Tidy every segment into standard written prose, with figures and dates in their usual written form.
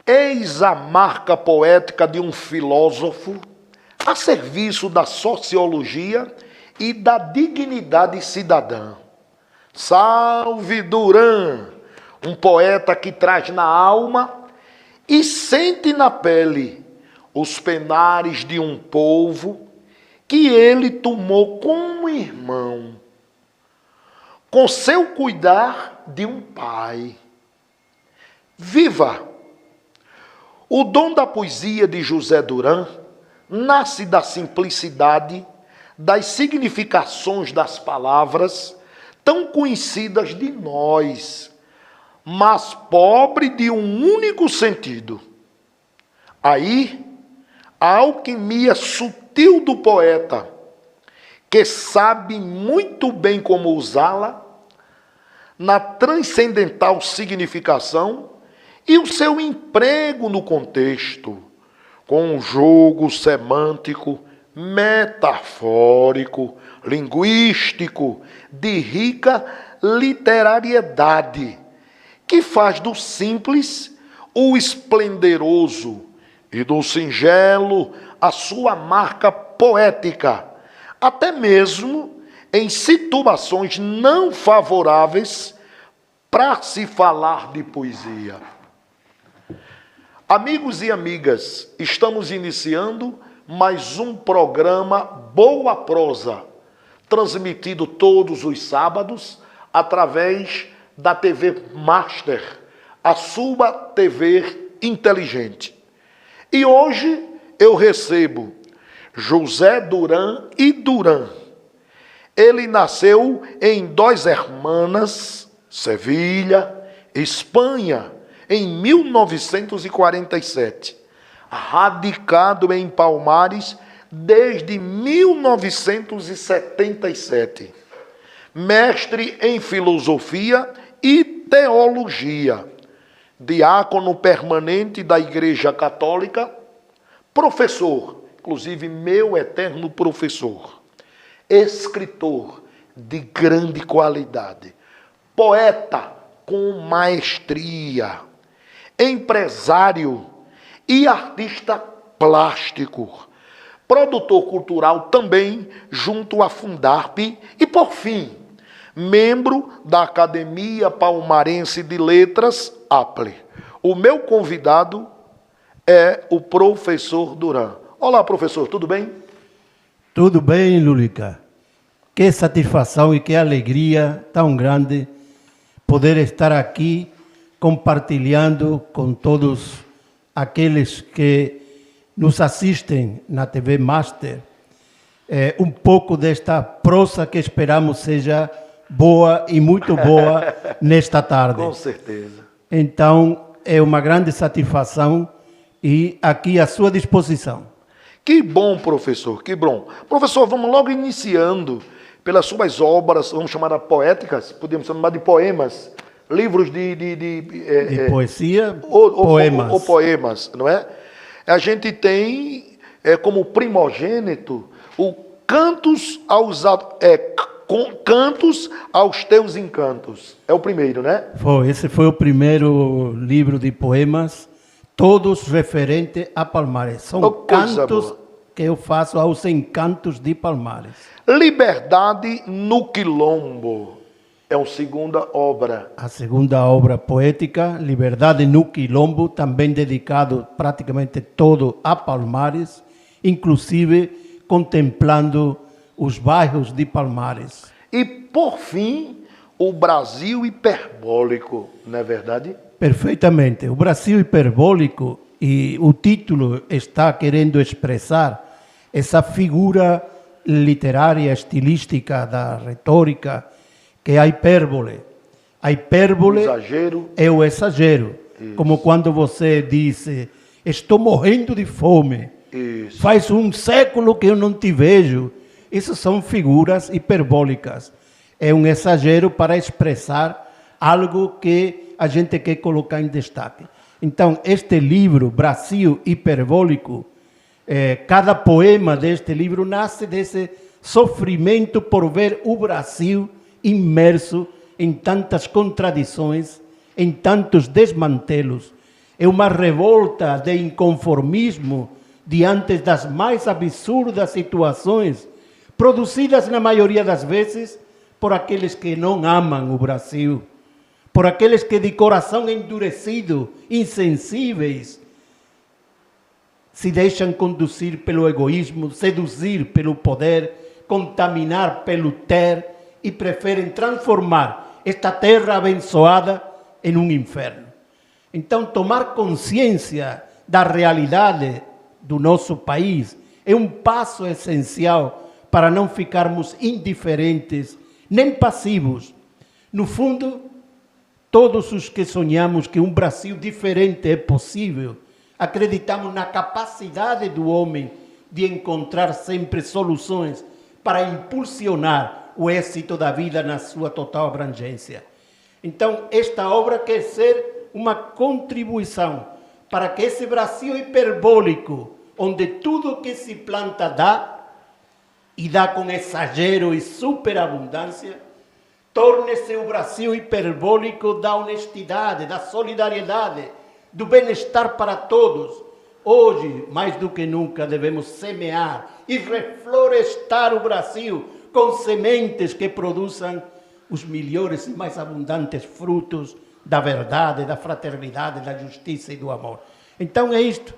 Eis a marca poética de um filósofo a serviço da sociologia e da dignidade cidadã. Salve Duran, um poeta que traz na alma e sente na pele os penares de um povo que ele tomou como irmão, com seu cuidar de um pai. Viva! O dom da poesia de José Duran nasce da simplicidade das significações das palavras tão conhecidas de nós, mas pobre de um único sentido. Aí, a alquimia sutil do poeta, que sabe muito bem como usá-la, na transcendental significação e o seu emprego no contexto, com um jogo semântico, metafórico, linguístico, de rica literariedade, que faz do simples o esplendoroso e do singelo a sua marca poética, até mesmo em situações não favoráveis para se falar de poesia. Amigos e amigas, estamos iniciando mais um programa Boa Prosa, transmitido todos os sábados através da TV Master, a sua TV inteligente. E hoje eu recebo José Duran e Duran. Ele nasceu em Dos Hermanas, Sevilha, Espanha, em 1947. Radicado em Palmares desde 1977. Mestre em filosofia e teologia. Diácono permanente da Igreja Católica. Professor, inclusive meu eterno professor. Escritor de grande qualidade. Poeta com maestria. Empresário e artista plástico. Produtor cultural também junto à Fundarp e, por fim, membro da Academia Palmarense de Letras, APLE. O meu convidado é o professor Duran. Olá, professor, tudo bem? Tudo bem, Lúlica. Que satisfação e que alegria tão grande poder estar aqui compartilhando com todos aqueles que nos assistem na TV Master um pouco desta prosa que esperamos seja boa e muito boa nesta tarde. Com certeza. Então, é uma grande satisfação e aqui à sua disposição. Que bom, professor, que bom. Professor, vamos logo iniciando pelas suas obras, vamos chamar de poéticas, podemos chamar de poemas, livros de poesia, poemas. Ou poemas, não é? A gente tem como primogênito o Cantos aos Teus Encantos. É o primeiro, né? Esse foi o primeiro livro de poemas, todos referentes a Palmares. São cantos que eu faço aos encantos de Palmares. Liberdade no Quilombo. É a segunda obra. A segunda obra poética, Liberdade no Quilombo, também dedicado praticamente todo a Palmares, inclusive contemplando os bairros de Palmares. E, por fim, o Brasil hiperbólico, não é verdade? Perfeitamente. O Brasil hiperbólico, e o título está querendo expressar essa figura literária, estilística da retórica, que é a hipérbole. A hipérbole é o exagero. Isso. Como quando você diz, estou morrendo de fome. Isso. Faz um século que eu não te vejo. Essas são figuras hiperbólicas. É um exagero para expressar algo que a gente quer colocar em destaque. Então, este livro, Brasil Hiperbólico, cada poema deste livro nasce desse sofrimento por ver o Brasil imerso em tantas contradições, em tantos desmantelos, É uma revolta de inconformismo diante das mais absurdas situações, produzidas na maioria das vezes por aqueles que não amam o Brasil, por aqueles que de coração endurecido, insensíveis, se deixam conduzir pelo egoísmo, seduzir pelo poder, contaminar pelo ter e preferem transformar esta terra abençoada em um inferno. Então, tomar consciência da realidade do nosso país é um passo essencial para não ficarmos indiferentes nem passivos. No fundo, todos os que sonhamos que um Brasil diferente é possível, acreditamos na capacidade do homem de encontrar sempre soluções para impulsionar o êxito da vida na sua total abrangência. Então, esta obra quer ser uma contribuição para que esse Brasil hiperbólico, onde tudo que se planta dá, e dá com exagero e superabundância, torne-se o Brasil hiperbólico da honestidade, da solidariedade, do bem-estar para todos. Hoje, mais do que nunca, devemos semear e reflorestar o Brasil com sementes que produzam os melhores e mais abundantes frutos da verdade, da fraternidade, da justiça e do amor. Então é isto.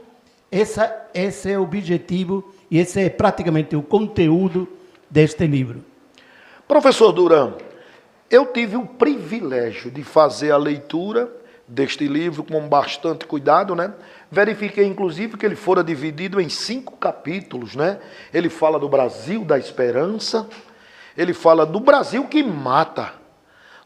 Esse é o objetivo e esse é praticamente o conteúdo deste livro. Professor Duran, eu tive o privilégio de fazer a leitura deste livro com bastante cuidado, né? Verifiquei, inclusive, que ele fora dividido em 5 capítulos, né? Ele fala do Brasil da esperança, ele fala do Brasil que mata,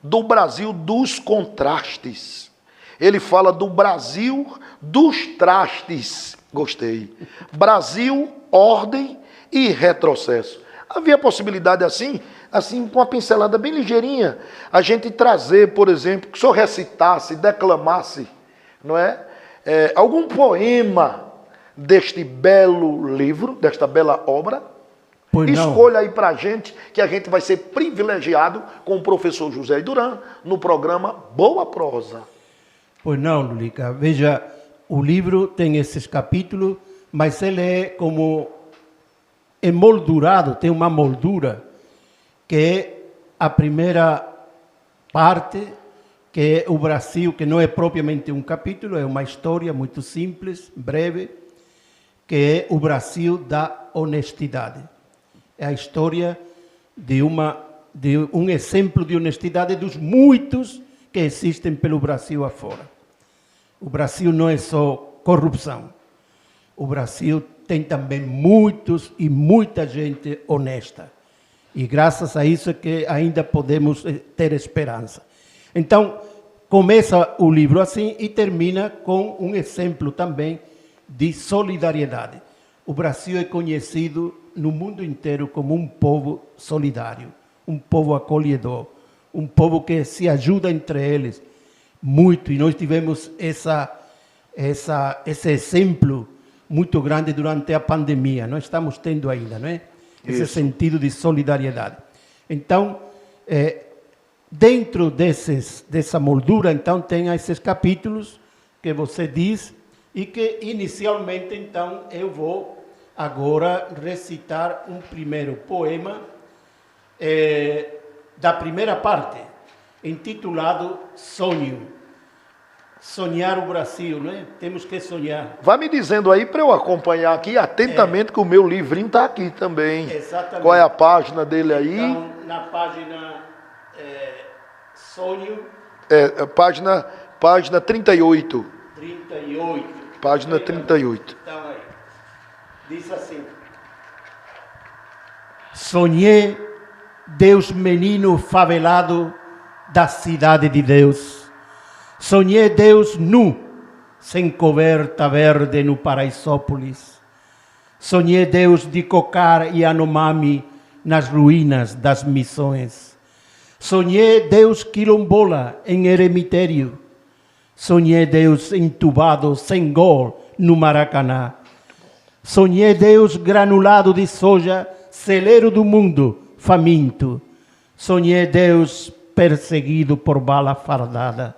do Brasil dos contrastes, ele fala do Brasil dos trastes, gostei, Brasil, ordem e retrocesso. Havia possibilidade assim com uma pincelada bem ligeirinha, a gente trazer, por exemplo, que o senhor recitasse, declamasse, não é? Algum poema deste belo livro, desta bela obra? Pois não. Escolha aí pra gente, que a gente vai ser privilegiado com o professor José Duran no programa Boa Prosa. Pois não, Lulica. Veja, o livro tem esses capítulos, mas ele é como emoldurado, tem uma moldura, que é a primeira parte, que é o Brasil, que não é propriamente um capítulo, é uma história muito simples, breve, que é o Brasil da honestidade. É a história de um exemplo de honestidade dos muitos que existem pelo Brasil afora. O Brasil não é só corrupção. O Brasil tem também muitos e muita gente honesta. E graças a isso é que ainda podemos ter esperança. Então, começa o livro assim e termina com um exemplo também de solidariedade. O Brasil é conhecido no mundo inteiro como um povo solidário, um povo acolhedor, um povo que se ajuda entre eles muito. E nós tivemos esse exemplo muito grande durante a pandemia. Nós estamos tendo ainda, não é? Esse sentido de solidariedade. Então, dentro dessa moldura, então, tem esses capítulos que você diz e que, inicialmente, então, eu vou agora recitar um primeiro poema da primeira parte, intitulado Sonho. Sonhar o Brasil, não é? Temos que sonhar. Vai me dizendo aí para eu acompanhar aqui atentamente, que o meu livrinho está aqui também. Exatamente. Qual é a página dele aí? Então, na página Sonho. Página 38. 38. Página 38. Então, aí. Diz assim: sonhei Deus menino favelado da cidade de Deus. Sonhei Deus nu, sem coberta verde no Paraisópolis. Sonhei Deus de Cocar e Anomami nas ruínas das missões. Sonhei Deus quilombola em eremitério. Sonhei Deus entubado sem gol no Maracanã. Sonhei Deus granulado de soja, celeiro do mundo, faminto. Sonhei Deus perseguido por bala fardada.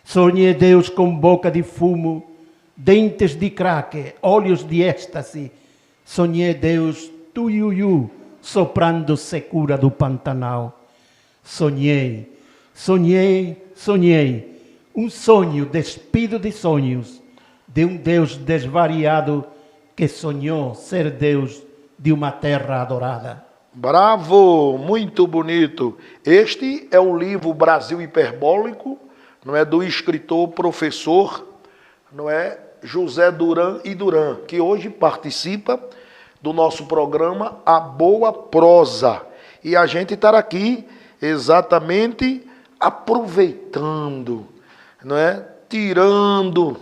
Sonhei Deus com boca de fumo, dentes de craque, olhos de êxtase. Sonhei Deus, tuiuiu, soprando secura do Pantanal. Sonhei, sonhei, sonhei, um sonho despido de sonhos, de um Deus desvariado que sonhou ser Deus de uma terra adorada. Bravo, muito bonito. Este é o livro Brasil Hiperbólico, não é, do escritor, professor, não é, José Duran e Duran, que hoje participa do nosso programa A Boa Prosa. E a gente está aqui exatamente aproveitando, não é, tirando,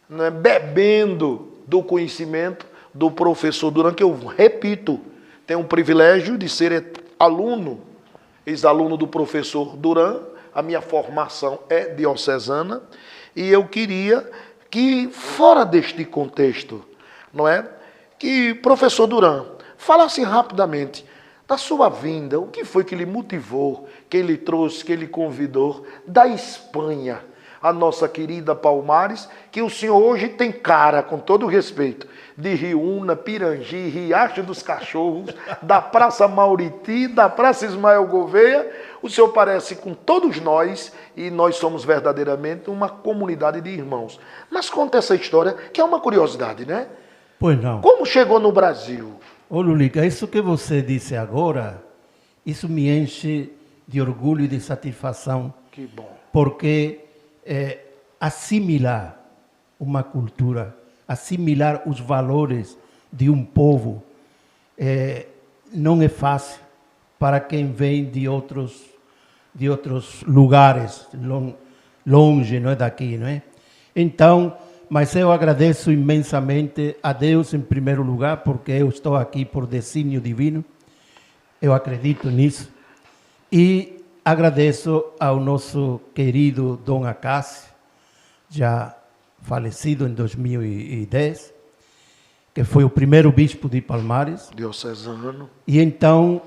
não é, bebendo do conhecimento do professor Duran, que eu repito, tenho o privilégio de ser aluno, ex-aluno do professor Duran. A minha formação é diocesana e eu queria que, fora deste contexto, não é, que professor Duran falasse rapidamente da sua vinda, o que foi que lhe motivou, que ele trouxe, que ele convidou da Espanha, a nossa querida Palmares, que o senhor hoje tem cara, com todo respeito, de Riúna, Pirangi, Riacho dos Cachorros, da Praça Mauriti, da Praça Ismael Gouveia. O senhor parece com todos nós e nós somos verdadeiramente uma comunidade de irmãos. Mas conta essa história, que é uma curiosidade, né? Pois não. Como chegou no Brasil? Ô Lulica, isso que você disse agora, isso me enche de orgulho e de satisfação. Que bom. Porque assimilar uma cultura, assimilar os valores de um povo, não é fácil para quem vem de outros lugares, longe, não é daqui, não é? Então, mas eu agradeço imensamente a Deus em primeiro lugar, porque eu estou aqui por desígnio divino, eu acredito nisso, e agradeço ao nosso querido Dom Acácio, já falecido em 2010, que foi o primeiro bispo de Palmares. Diocesano. E então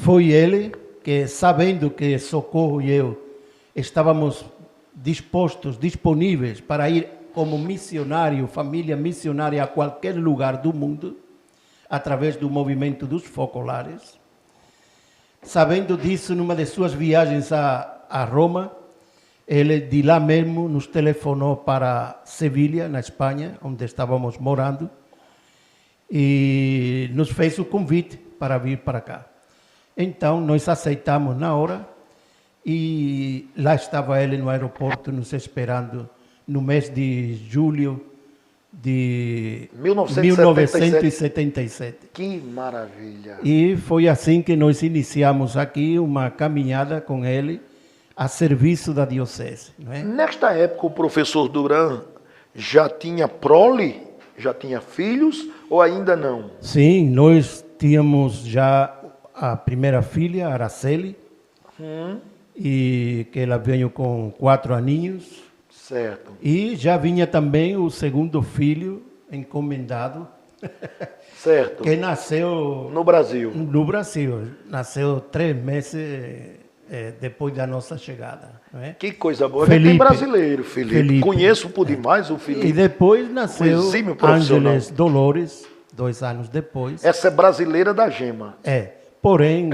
foi ele que, sabendo que Socorro e eu estávamos disponíveis para ir como missionário, família missionária a qualquer lugar do mundo, através do movimento dos focolares. Sabendo disso, numa de suas viagens a Roma, ele de lá mesmo nos telefonou para Sevilha, na Espanha, onde estávamos morando, e nos fez o convite para vir para cá. Então, nós aceitamos na hora e lá estava ele no aeroporto nos esperando no mês de julho de 1977. Que maravilha! E foi assim que nós iniciamos aqui uma caminhada com ele a serviço da diocese. Não é? Nesta época, o professor Duran já tinha prole? Já tinha filhos ou ainda não? Sim, nós tínhamos já a primeira filha, Araceli, e que ela veio com 4 aninhos. Certo. E já vinha também o segundo filho encomendado. Certo. Que nasceu no Brasil. No Brasil. Nasceu 3 meses depois da nossa chegada. Não é? Que coisa boa. Felipe. Tem brasileiro, Felipe. Conheço por demais o Felipe. E depois nasceu Ângeles Dolores, 2 anos depois. Essa é brasileira da gema. Porém,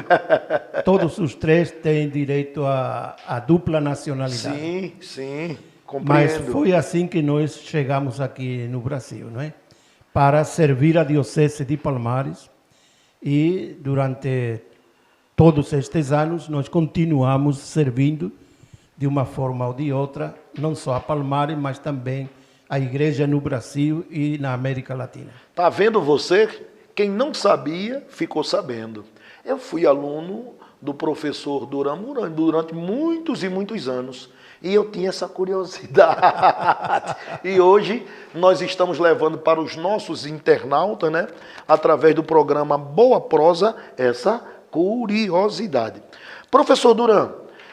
todos os 3 têm direito à dupla nacionalidade. Sim, sim, compreendo. Mas foi assim que nós chegamos aqui no Brasil, não é? Para servir a Diocese de Palmares, e durante todos estes anos nós continuamos servindo de uma forma ou de outra, não só a Palmares, mas também a igreja no Brasil e na América Latina. Tá vendo você? Quem não sabia, ficou sabendo. Eu fui aluno do professor Duran durante muitos e muitos anos. E eu tinha essa curiosidade. E hoje nós estamos levando para os nossos internautas, né, através do programa Boa Prosa, essa curiosidade. Professor Duran,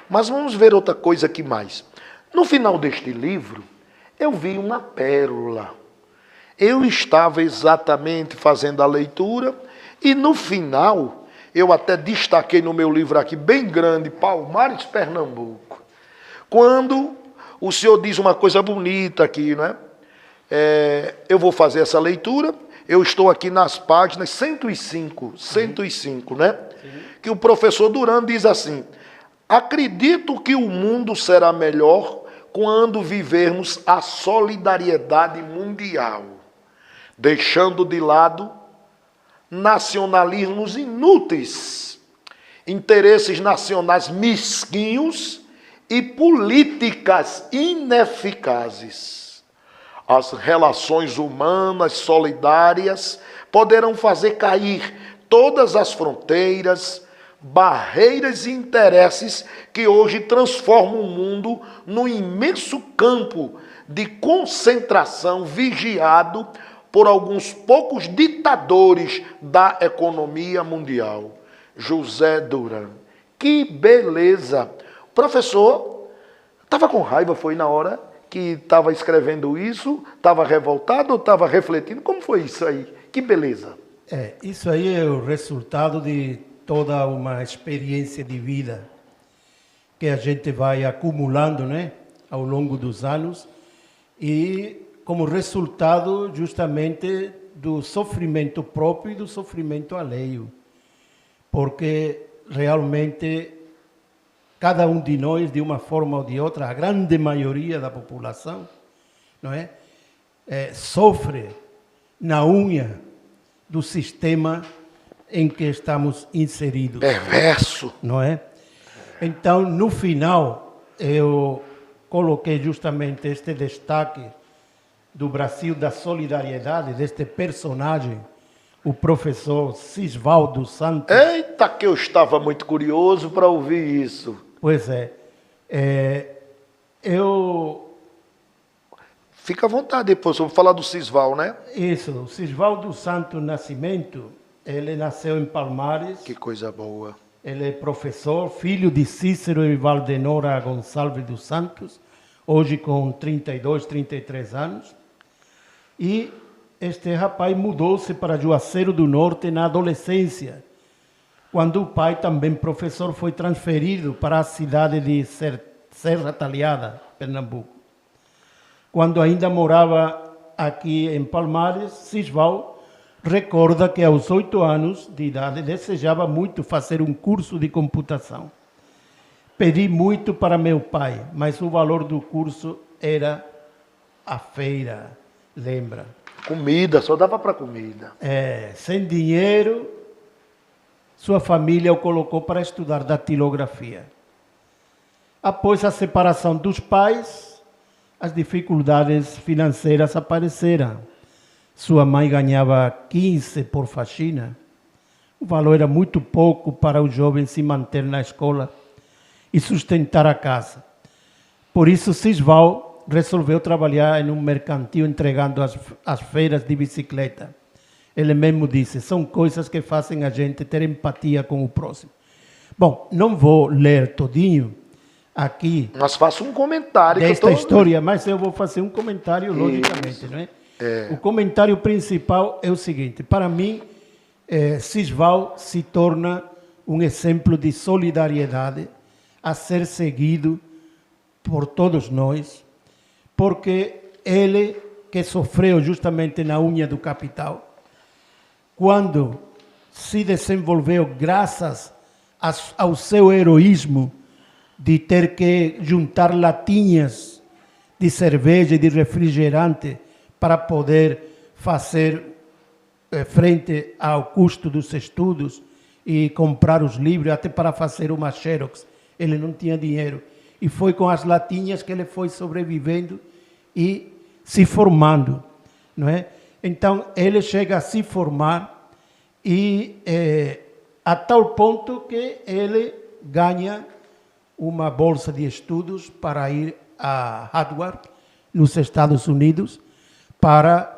mas vamos ver outra coisa aqui mais. No final deste livro, eu vi uma pérola. Eu estava exatamente fazendo a leitura e no final, eu até destaquei no meu livro aqui, bem grande, Palmares, Pernambuco. Quando o senhor diz uma coisa bonita aqui, não é? Eu vou fazer essa leitura, eu estou aqui nas páginas 105, né? Que o professor Duran diz assim: acredito que o mundo será melhor quando vivermos a solidariedade mundial, deixando de lado nacionalismos inúteis, interesses nacionais mesquinhos e políticas ineficazes. As relações humanas solidárias poderão fazer cair todas as fronteiras, barreiras e interesses que hoje transformam o mundo num imenso campo de concentração vigiado por alguns poucos ditadores da economia mundial. José Duran. Que beleza! O professor estava com raiva, foi na hora que estava escrevendo isso? Estava revoltado ou estava refletindo? Como foi isso aí? Que beleza! Isso aí é o resultado de toda uma experiência de vida que a gente vai acumulando, né, ao longo dos anos, e como resultado justamente do sofrimento próprio e do sofrimento alheio. Porque realmente cada um de nós, de uma forma ou de outra, a grande maioria da população, não é, sofre na unha do sistema em que estamos inseridos. Perverso. Não é? Então, no final, eu coloquei justamente este destaque do Brasil da solidariedade, deste personagem, o professor Sisvaldo Santos. Eita, que eu estava muito curioso para ouvir isso. Pois é. Fica à vontade depois, eu vou falar do Sisval, né? Isso, o Sisvaldo Santos Nascimento, ele nasceu em Palmares. Que coisa boa. Ele é professor, filho de Cícero e Valdenora Gonçalves dos Santos, hoje com 32, 33 anos. E este rapaz mudou-se para Juazeiro do Norte na adolescência, quando o pai, também professor, foi transferido para a cidade de Serra Talhada, Pernambuco. Quando ainda morava aqui em Palmares, Sisval recorda que aos 8 anos de idade desejava muito fazer um curso de computação. Pedi muito para meu pai, mas o valor do curso era a feira, lembra? Comida, só dava para comida. Sem dinheiro, sua família o colocou para estudar datilografia. Após a separação dos pais, as dificuldades financeiras apareceram. Sua mãe ganhava 15 por faxina. O valor era muito pouco para o jovem se manter na escola e sustentar a casa. Por isso, Sisval resolveu trabalhar em um mercantil entregando as feiras de bicicleta. Ele mesmo disse, são coisas que fazem a gente ter empatia com o próximo. Bom, não vou ler todinho aqui. Mas faça um comentário. Desta história, mas eu vou fazer um comentário, logicamente, não é? O comentário principal é o seguinte, para mim, Sisval se torna um exemplo de solidariedade a ser seguido por todos nós, porque ele, que sofreu justamente na unha do capital, quando se desenvolveu graças ao seu heroísmo de ter que juntar latinhas de cerveja e de refrigerante para poder fazer frente ao custo dos estudos e comprar os livros, até para fazer uma xerox. Ele não tinha dinheiro. E foi com as latinhas que ele foi sobrevivendo e se formando, não é? Então, ele chega a se formar e a tal ponto que ele ganha uma bolsa de estudos para ir a Harvard, nos Estados Unidos, para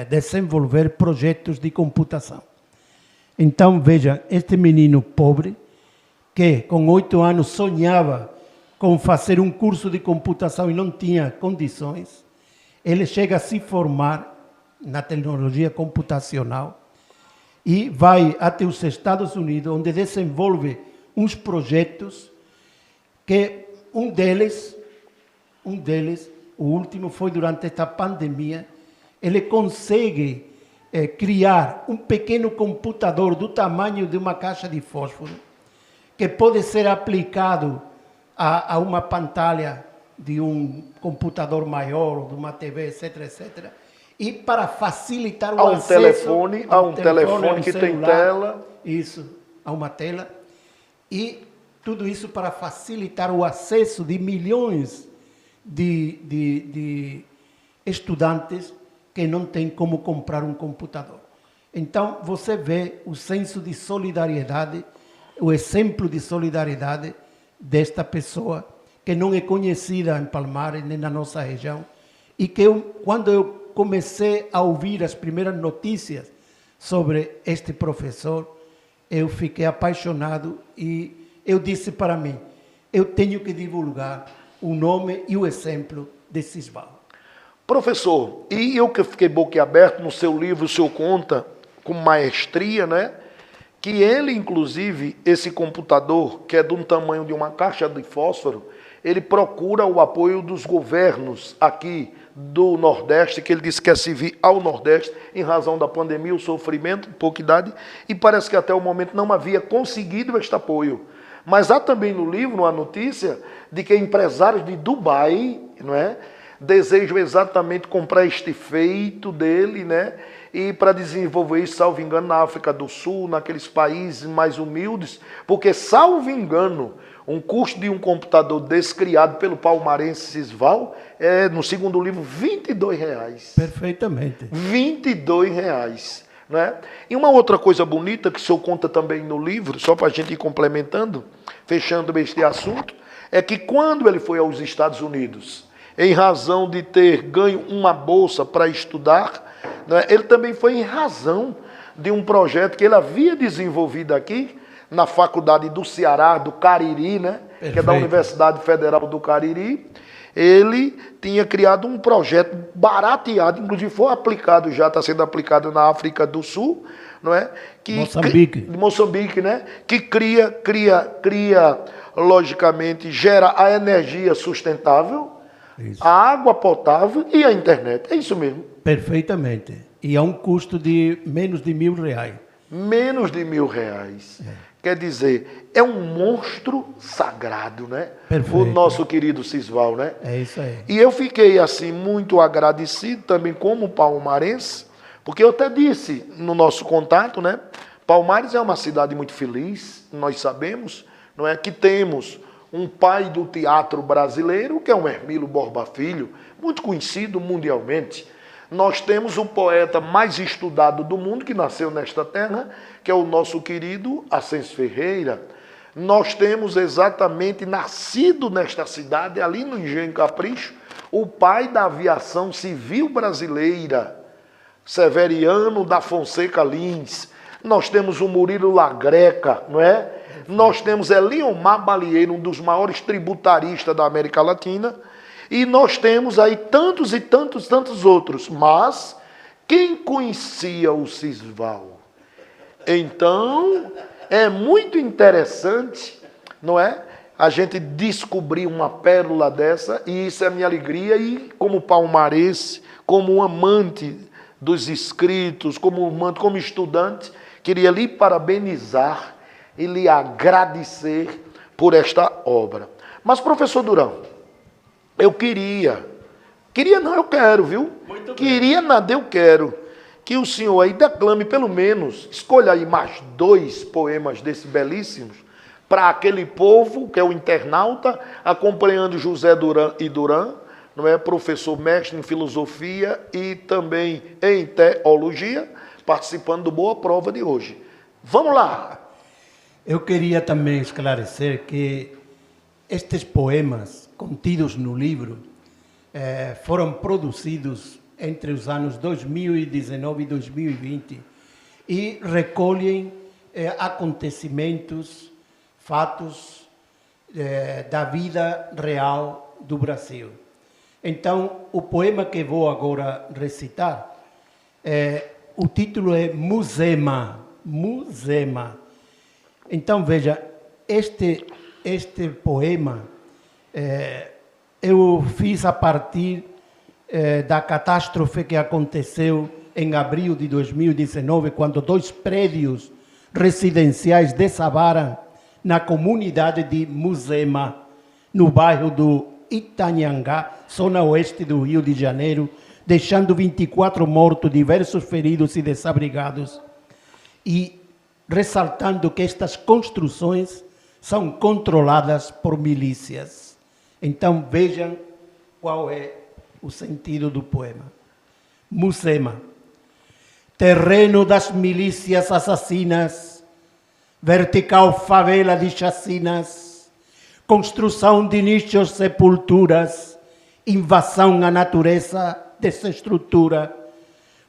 desenvolver projetos de computação. Então, veja, este menino pobre, que com 8 anos sonhava com fazer um curso de computação e não tinha condições, ele chega a se formar na tecnologia computacional e vai até os Estados Unidos, onde desenvolve uns projetos que um deles um deles, o último foi durante esta pandemia, ele consegue criar um pequeno computador do tamanho de uma caixa de fósforo, que pode ser aplicado a uma pantalha de um computador maior, de uma TV, etc, etc. E para facilitar o acesso... Há um telefone que tem tela. Isso, há uma tela. E tudo isso para facilitar o acesso de milhões de estudantes que não têm como comprar um computador. Então, você vê o senso de solidariedade, o exemplo de solidariedade desta pessoa que não é conhecida em Palmares, nem na nossa região, e que quando eu comecei a ouvir as primeiras notícias sobre este professor, eu fiquei apaixonado e eu disse para mim, eu tenho que divulgar o nome e o exemplo de Sisval. Professor, e eu que fiquei boquiaberto, no seu livro o senhor conta com maestria, né? Que ele, inclusive, esse computador, que é de um tamanho de uma caixa de fósforo, ele procura o apoio dos governos aqui do Nordeste, que ele disse que quer servir ao Nordeste, em razão da pandemia, o sofrimento, pouca idade, e parece que até o momento não havia conseguido este apoio. Mas há também no livro uma notícia de que empresários de Dubai, não é, desejam exatamente comprar este feito dele, né, e para desenvolver isso, salvo engano, na África do Sul, naqueles países mais humildes, porque, salvo engano, um custo de um computador desse criado pelo palmarense Sisval é, no segundo livro, R$22. Perfeitamente. R$22. Né? E uma outra coisa bonita que o senhor conta também no livro, só para a gente ir complementando, fechando este assunto, é que quando ele foi aos Estados Unidos, em razão de ter ganho uma bolsa para estudar, né, ele também foi em razão de um projeto que ele havia desenvolvido aqui, na Faculdade do Ceará, do Cariri, né, que é da Universidade Federal do Cariri. Ele tinha criado um projeto barateado, inclusive foi aplicado já, está sendo aplicado na África do Sul, não é? Moçambique, né? Que cria, logicamente, gera a energia sustentável, isso, a água potável e a internet. É isso mesmo. Perfeitamente. E a um custo de menos de R$1.000. Menos de R$1.000. Quer dizer, é um monstro sagrado, né? Perfeito. O nosso querido Sisval, né? É isso aí. E eu fiquei, assim, muito agradecido também como palmarense, porque eu até disse no nosso contato, né? Palmares é uma cidade muito feliz, nós sabemos, não é? Que temos um pai do teatro brasileiro, que é o Hermílio Borba Filho, muito conhecido mundialmente. Nós temos o poeta mais estudado do mundo, que nasceu nesta terra, que é o nosso querido Ascenso Ferreira. Nós temos exatamente nascido nesta cidade, ali no Engenho Capricho, o pai da aviação civil brasileira, Severiano da Fonseca Lins. Nós temos o Murilo Lagreca, não é? Nós temos Eliomar Balieiro, um dos maiores tributaristas da América Latina. E nós temos aí tantos e tantos outros. Mas quem conhecia o Sisval? Então, é muito interessante, não é? A gente descobrir uma pérola dessa, e isso é a minha alegria, e como palmarense, como um amante dos escritos, como estudante, queria lhe parabenizar e lhe agradecer por esta obra. Mas, professor Durão, eu eu quero, viu? Muito queria bem. Nada, eu quero que o senhor aí declame, pelo menos, escolha aí mais 2 poemas desses belíssimos, para aquele povo que é o internauta, acompanhando José Duran e Duran, não é? Professor mestre em filosofia e também em teologia, participando do Boa Prova de hoje. Vamos lá! Eu queria também esclarecer que estes poemas contidos no livro foram produzidos entre os anos 2019 e 2020 e recolhem acontecimentos, fatos da vida real do Brasil. Então, o poema que vou agora recitar, o título é Musema. Musema. Então, veja, este poema eu fiz a partir da catástrofe que aconteceu em abril de 2019, quando 2 prédios residenciais desabaram na comunidade de Muzema, no bairro do Itanhangá, zona oeste do Rio de Janeiro, deixando 24 mortos, diversos feridos e desabrigados. E ressaltando que estas construções são controladas por milícias. Então vejam qual é o sentido do poema. Muzema, terreno das milícias assassinas, vertical favela de chacinas, construção de nichos sepulturas, invasão à natureza, desestrutura.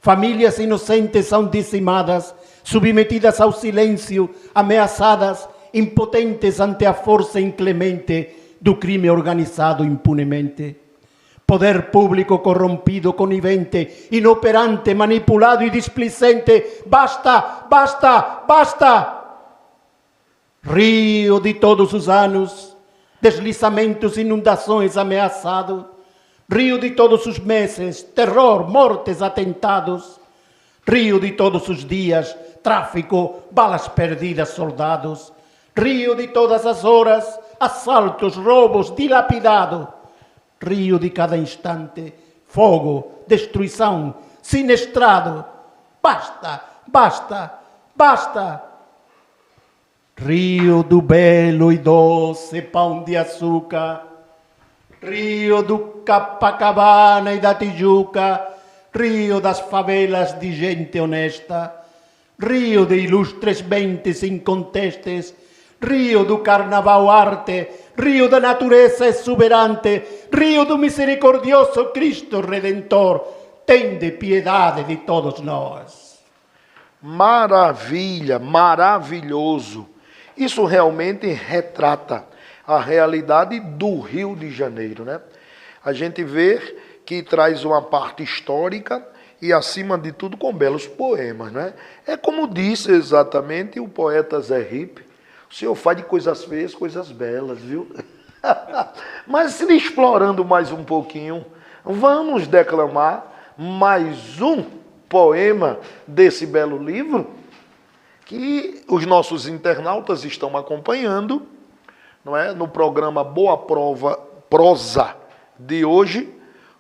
Famílias inocentes são dizimadas, submetidas ao silêncio, ameaçadas, impotentes ante a força inclemente do crime organizado impunemente. Poder público corrompido, conivente, inoperante, manipulado e displicente. Basta, basta, basta! Rio de todos os anos, deslizamentos, inundações ameaçados. Rio de todos os meses, terror, mortes, atentados. Rio de todos os dias, tráfico, balas perdidas, soldados. Rio de todas as horas, assaltos, roubos, dilapidado. Rio de cada instante, fogo, destruição, sinestrado. Basta, basta, basta! Rio do belo e doce pão de açúcar, Rio do Copacabana e da Tijuca, Rio das favelas de gente honesta, Rio de ilustres mentes incontestes, Rio do carnaval arte, Rio da natureza exuberante, Rio do misericordioso Cristo Redentor, tende piedade de todos nós. Maravilha, maravilhoso. Isso realmente retrata a realidade do Rio de Janeiro, né? A gente vê que traz uma parte histórica e, acima de tudo, com belos poemas, né? É como disse exatamente o poeta Zé Ripe, o senhor faz de coisas feias, coisas belas, viu? Mas, se explorando mais um pouquinho, vamos declamar mais um poema desse belo livro que os nossos internautas estão acompanhando, não é? No programa Boa Prosa de hoje,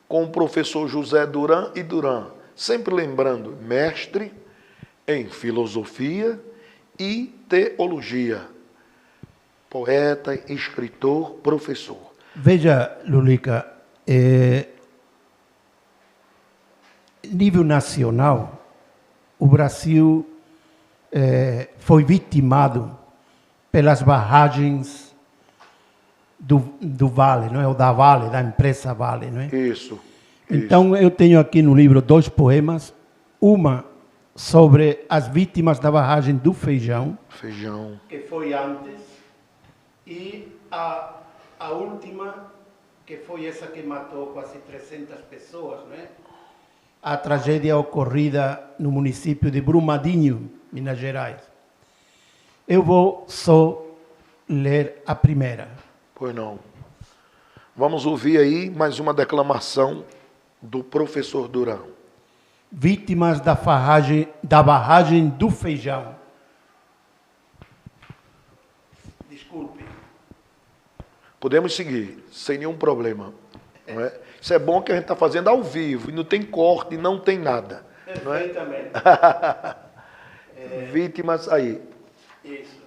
com o professor José Duran e Duran. Sempre lembrando, mestre em filosofia e teologia. Poeta, escritor, professor. Veja, Lulica, nível nacional, o Brasil foi vitimado pelas barragens do Vale, não é? O da Vale, da empresa Vale, não é? Isso. Então, eu tenho aqui no livro 2 poemas, uma sobre as vítimas da barragem do Feijão, Feijão. que foi antes, e a última, que foi essa que matou quase 300 pessoas, não é? A tragédia ocorrida no município de Brumadinho, Minas Gerais. Eu vou só ler a primeira. Pois não. Vamos ouvir aí mais uma declamação do professor Duran. Vítimas da barragem do Feijão. Desculpe. Podemos seguir, sem nenhum problema. Não é? Isso é bom que a gente está fazendo ao vivo, e não tem corte, não tem nada. Não é? Perfeitamente. Vítimas aí. Isso.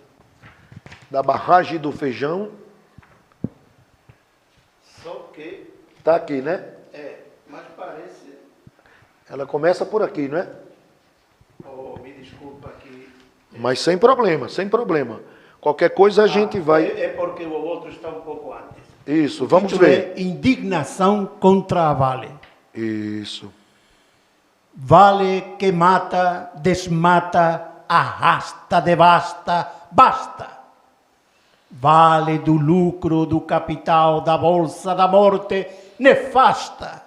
Da barragem do Feijão. Só que... Está aqui, né? mas parece... Ela começa por aqui, não é? Oh, me desculpa aqui. Mas sem problema, sem problema. Qualquer coisa a gente vai... É porque o outro está um pouco antes. Isso, vamos Título ver. É indignação contra a Vale. Isso. Vale que mata, desmata, arrasta, devasta, basta. Vale do lucro, do capital, da bolsa, da morte, nefasta.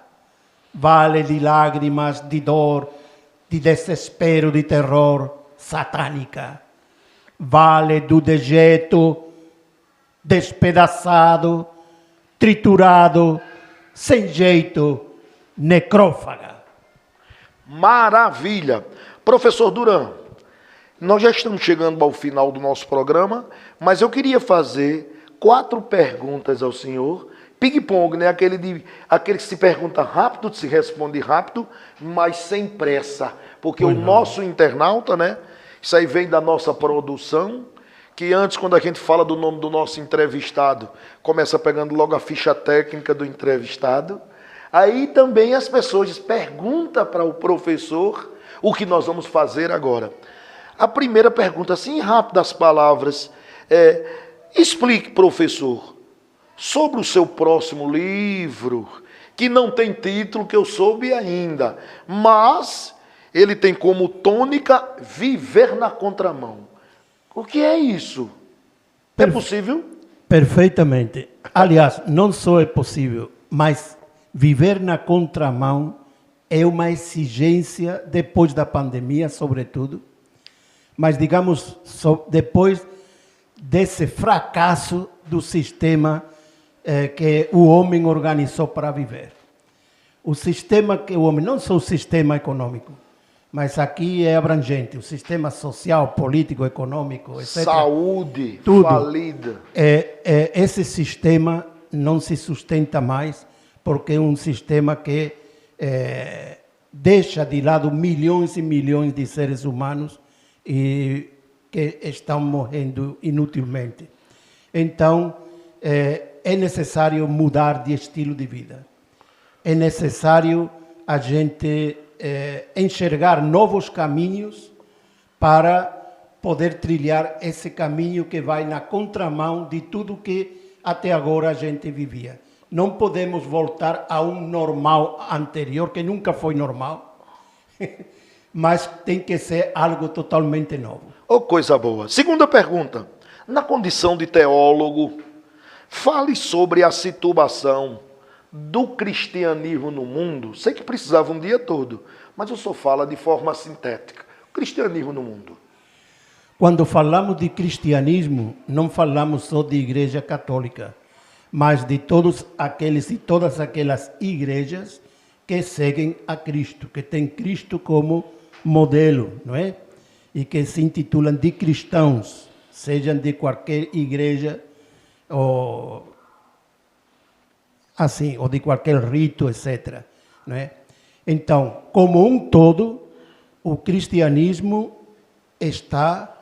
Vale de lágrimas, de dor, de desespero, de terror, satânica. Vale do dejeto, despedaçado, triturado, sem jeito, necrófaga. Maravilha. Professor Duran, nós já estamos chegando ao final do nosso programa, mas eu queria fazer 4 perguntas ao senhor. Ping-pong, né? Aquele que se pergunta rápido, se responde rápido, mas sem pressa. Porque o nosso internauta, né? Isso aí vem da nossa produção, que antes, quando a gente fala do nome do nosso entrevistado, começa pegando logo a ficha técnica do entrevistado. Aí também as pessoas perguntam para o professor o que nós vamos fazer agora. A primeira pergunta, assim, rápida as palavras, explique, professor, sobre o seu próximo livro, que não tem título, que eu soube ainda, mas ele tem como tônica viver na contramão. O que é isso? É possível? Perfeitamente. Aliás, não só é possível, mas viver na contramão é uma exigência depois da pandemia, sobretudo, mas, digamos, depois desse fracasso do sistema que o homem organizou para viver. O sistema que o homem, não só o sistema econômico, mas aqui é abrangente, o sistema social, político, econômico, etc. Saúde, tudo, falida. Esse sistema não se sustenta mais, porque é um sistema que deixa de lado milhões e milhões de seres humanos e que estão morrendo inutilmente. Então, é necessário mudar de estilo de vida. É necessário a gente enxergar novos caminhos para poder trilhar esse caminho que vai na contramão de tudo que até agora a gente vivia. Não podemos voltar a um normal anterior, que nunca foi normal, mas tem que ser algo totalmente novo. Oh, coisa boa. Segunda pergunta. Na condição de teólogo, fale sobre a situação do cristianismo no mundo. Sei que precisava um dia todo, mas o senhor fala de forma sintética. O cristianismo no mundo. Quando falamos de cristianismo, não falamos só de igreja católica, mas de todos aqueles e todas aquelas igrejas que seguem a Cristo, que têm Cristo como modelo, não é? E que se intitulam de cristãos, sejam de qualquer igreja ou assim, ou de qualquer rito, etc. Não é? Então, como um todo, o cristianismo está,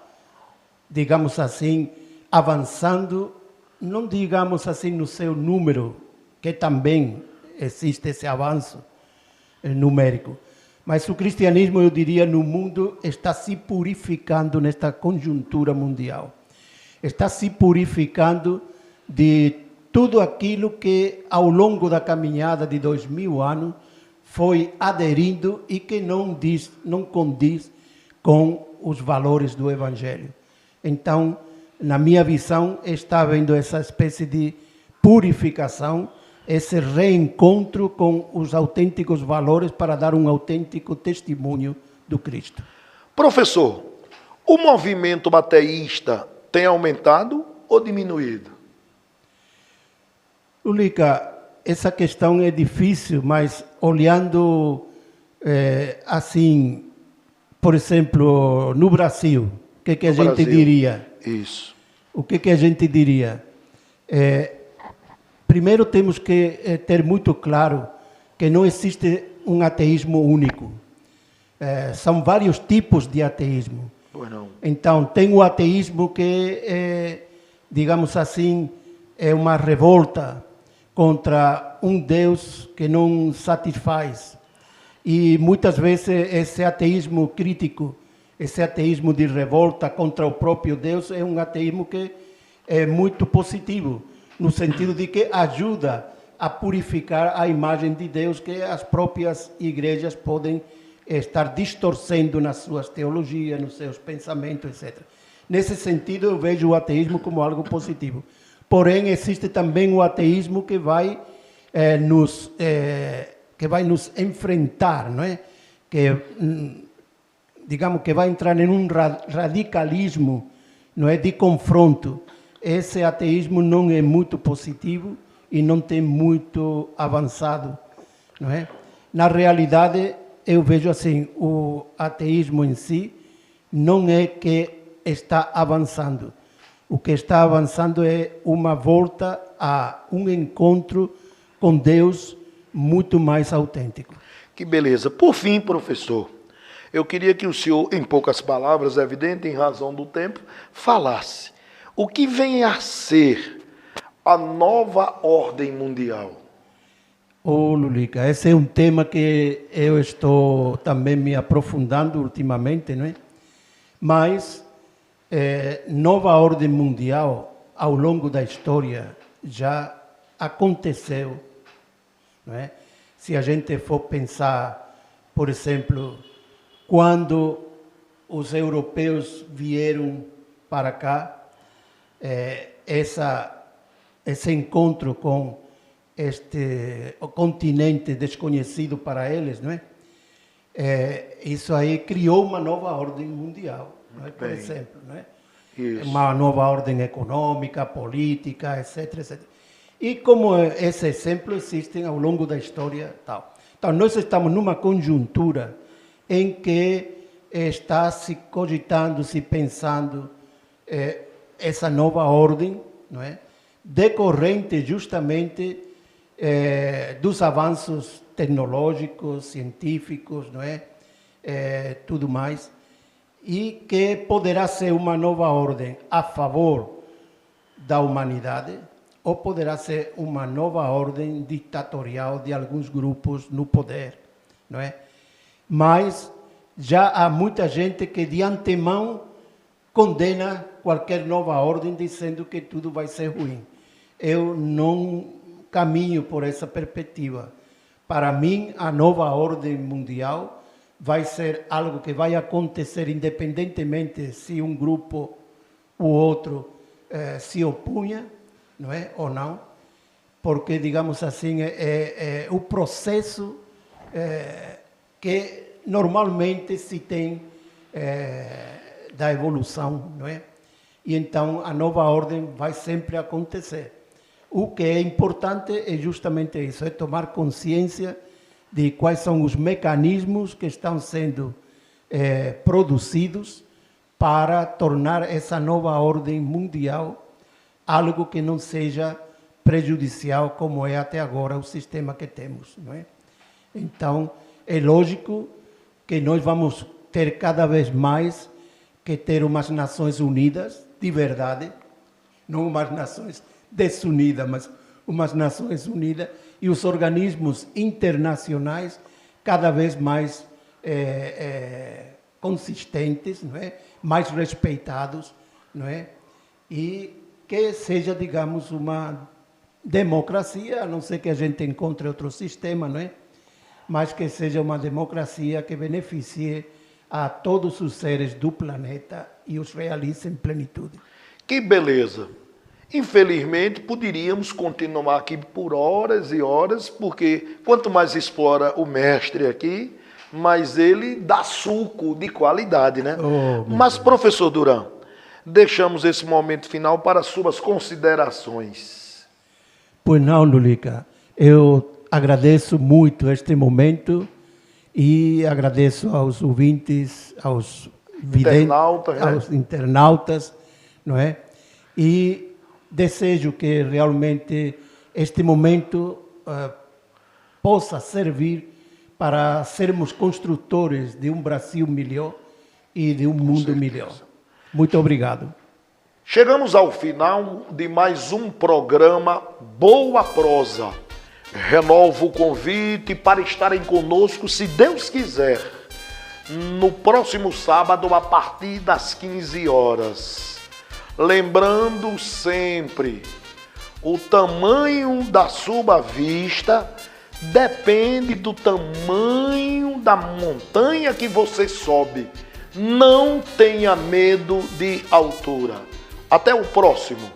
digamos assim, avançando, não digamos assim no seu número, que também existe esse avanço numérico, mas o cristianismo, eu diria, no mundo está se purificando nesta conjuntura mundial. Está se purificando de tudo aquilo que ao longo da caminhada de 2000 anos foi aderindo e que não condiz com os valores do Evangelho. Então, na minha visão, está havendo essa espécie de purificação, esse reencontro com os autênticos valores para dar um autêntico testemunho do Cristo. Professor, o movimento ateísta tem aumentado ou diminuído? Ulica, essa questão é difícil, mas olhando assim, por exemplo, no Brasil, o que a gente diria? Isso. O que a gente diria? Primeiro temos que ter muito claro que não existe um ateísmo único. São vários tipos de ateísmo. Bueno. Então, tem o ateísmo que, digamos assim, é uma revolta contra um Deus que não satisfaz. E muitas vezes esse ateísmo crítico, esse ateísmo de revolta contra o próprio Deus é um ateísmo que é muito positivo, no sentido de que ajuda a purificar a imagem de Deus que as próprias igrejas podem estar distorcendo nas suas teologias, nos seus pensamentos, etc. Nesse sentido, eu vejo o ateísmo como algo positivo. Porém, existe também o ateísmo que vai nos enfrentar, não é? Que, digamos, que vai entrar em um radicalismo, não é, de confronto. Esse ateísmo não é muito positivo e não tem muito avançado, não é? Na realidade, eu vejo assim, o ateísmo em si não é que está avançando. O que está avançando é uma volta a um encontro com Deus muito mais autêntico. Que beleza. Por fim, professor, eu queria que o senhor, em poucas palavras, é evidente, em razão do tempo, falasse o que vem a ser a nova ordem mundial. Lulica, esse é um tema que eu estou também me aprofundando ultimamente, não é? Mas nova ordem mundial, ao longo da história, já aconteceu, não é? Se a gente for pensar, por exemplo, quando os europeus vieram para cá, esse encontro com este continente desconhecido para eles, não é? Isso aí criou uma nova ordem mundial, não é? Por exemplo, não é? Isso. Uma nova ordem econômica, política, etc, etc. E como esse exemplo existem ao longo da história, tal. Então, nós estamos numa conjuntura em que está se cogitando, se pensando essa nova ordem, não é? Decorrente justamente dos avanços tecnológicos, científicos, não é? Tudo mais, e que poderá ser uma nova ordem a favor da humanidade, ou poderá ser uma nova ordem ditatorial de alguns grupos no poder, não é? Mas já há muita gente que de antemão condena qualquer nova ordem, dizendo que tudo vai ser ruim. Eu não caminho por essa perspectiva. Para mim, a nova ordem mundial vai ser algo que vai acontecer independentemente se um grupo ou outro se opunha, não é, ou não, porque, digamos assim, o processo que normalmente se tem da evolução, não é? E então a nova ordem vai sempre acontecer. O que é importante é justamente isso, é tomar consciência de quais são os mecanismos que estão sendo produzidos para tornar essa nova ordem mundial algo que não seja prejudicial, como é até agora o sistema que temos, não é? Então, é lógico que nós vamos ter cada vez mais que ter umas Nações Unidas de verdade, não umas nações desunidas, mas umas Nações Unidas, e os organismos internacionais cada vez mais consistentes, não é? Mais respeitados, não é? E que seja, digamos, uma democracia, a não ser que a gente encontre outro sistema, não é? Mas que seja uma democracia que beneficie a todos os seres do planeta e os realize em plenitude. Que beleza! Infelizmente, poderíamos continuar aqui por horas e horas, porque quanto mais explora o mestre aqui, mais ele dá suco de qualidade, né? Mas, professor Duran, deixamos esse momento final para suas considerações. Pois não, Lulica. Eu agradeço muito este momento e agradeço aos ouvintes, aos internautas, aos internautas, não é? E desejo que realmente este momento possa servir para sermos construtores de um Brasil melhor e de um mundo melhor. Muito obrigado. Chegamos ao final de mais um programa Boa Prosa. Renovo o convite para estarem conosco, se Deus quiser, no próximo sábado, a partir das 15 horas. Lembrando sempre, o tamanho da sua vista depende do tamanho da montanha que você sobe. Não tenha medo de altura. Até o próximo.